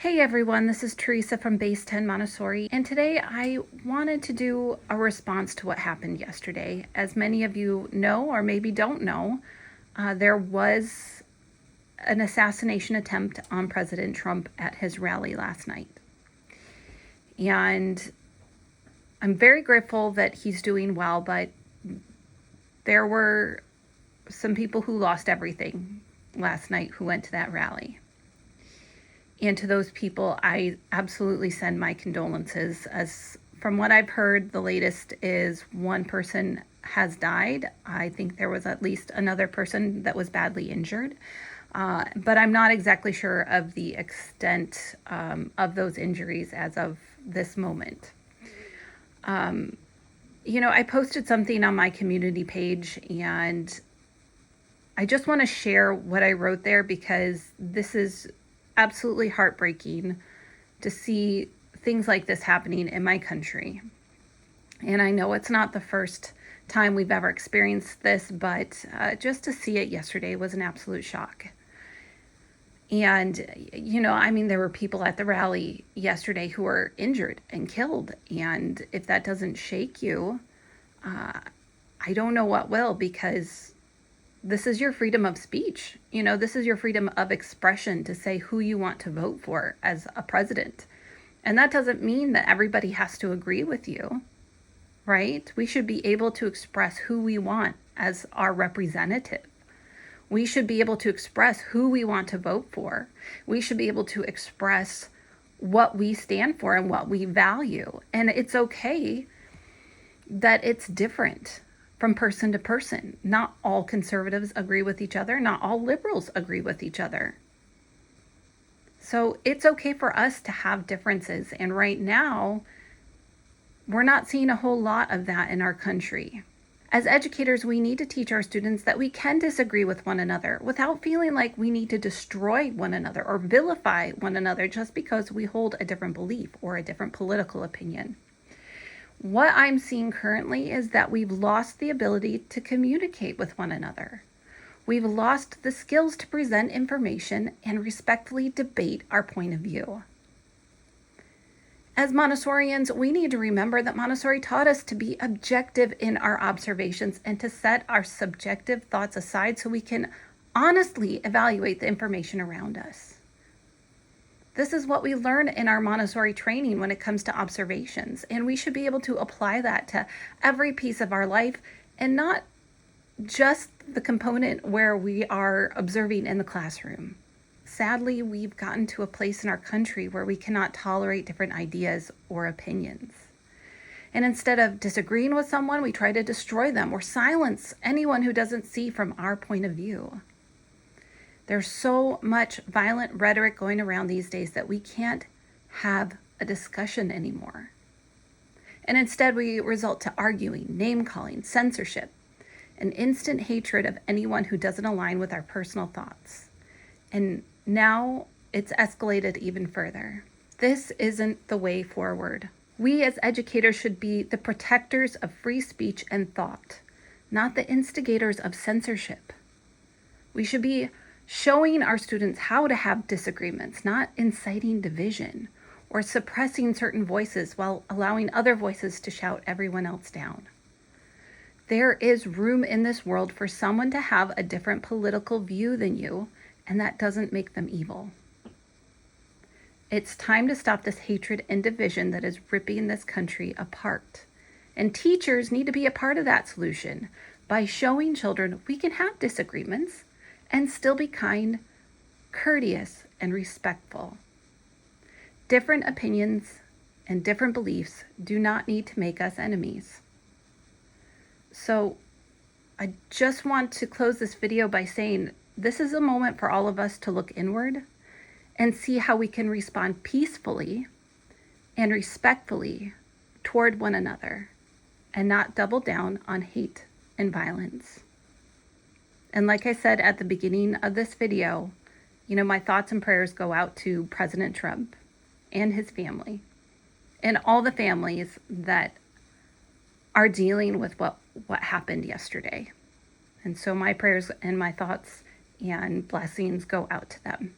Hey everyone, this is Teresa from Base 10 Montessori, and today I wanted to do a response to what happened yesterday. As many of you know, or maybe don't know, there was an assassination attempt on President Trump at his rally last night. And I'm very grateful that he's doing well, but there were some people who lost everything last night who went to that rally. And to those people, I absolutely send my condolences. As from what I've heard, the latest is one person has died. I think there was at least another person that was badly injured. But I'm not exactly sure of the extent of those injuries as of this moment. I posted something on my community page, and I just want to share what I wrote there because this is absolutely heartbreaking to see things like this happening in my country. And I know it's not the first time we've ever experienced this, but just to see it yesterday was an absolute shock. And, there were people at the rally yesterday who were injured and killed. And if that doesn't shake you, I don't know what will, because this is your freedom of speech. This is your freedom of expression to say who you want to vote for as a president. And that doesn't mean that everybody has to agree with you, right? We should be able to express who we want as our representative. We should be able to express who we want to vote for. We should be able to express what we stand for and what we value. And it's okay that it's different from person to person. Not all conservatives agree with each other. Not all liberals agree with each other. So it's okay for us to have differences. And right now, we're not seeing a whole lot of that in our country. As educators, we need to teach our students that we can disagree with one another without feeling like we need to destroy one another or vilify one another just because we hold a different belief or a different political opinion. What I'm seeing currently is that we've lost the ability to communicate with one another. We've lost the skills to present information and respectfully debate our point of view. As Montessorians, we need to remember that Montessori taught us to be objective in our observations and to set our subjective thoughts aside so we can honestly evaluate the information around us. This is what we learn in our Montessori training when it comes to observations, and we should be able to apply that to every piece of our life and not just the component where we are observing in the classroom. Sadly, we've gotten to a place in our country where we cannot tolerate different ideas or opinions. And instead of disagreeing with someone, we try to destroy them or silence anyone who doesn't see from our point of view. There's so much violent rhetoric going around these days that we can't have a discussion anymore. And instead we result to arguing, name-calling, censorship, and instant hatred of anyone who doesn't align with our personal thoughts. And now it's escalated even further. This isn't the way forward. We as educators should be the protectors of free speech and thought, not the instigators of censorship. We should be showing our students how to have disagreements, not inciting division or suppressing certain voices while allowing other voices to shout everyone else down. There is room in this world for someone to have a different political view than you, and that doesn't make them evil. It's time to stop this hatred and division that is ripping this country apart. And teachers need to be a part of that solution by showing children we can have disagreements and still be kind, courteous, and respectful. Different opinions and different beliefs do not need to make us enemies. So I just want to close this video by saying this is a moment for all of us to look inward and see how we can respond peacefully and respectfully toward one another and not double down on hate and violence. And like I said at the beginning of this video, my thoughts and prayers go out to President Trump and his family and all the families that are dealing with what happened yesterday. And so my prayers and my thoughts and blessings go out to them.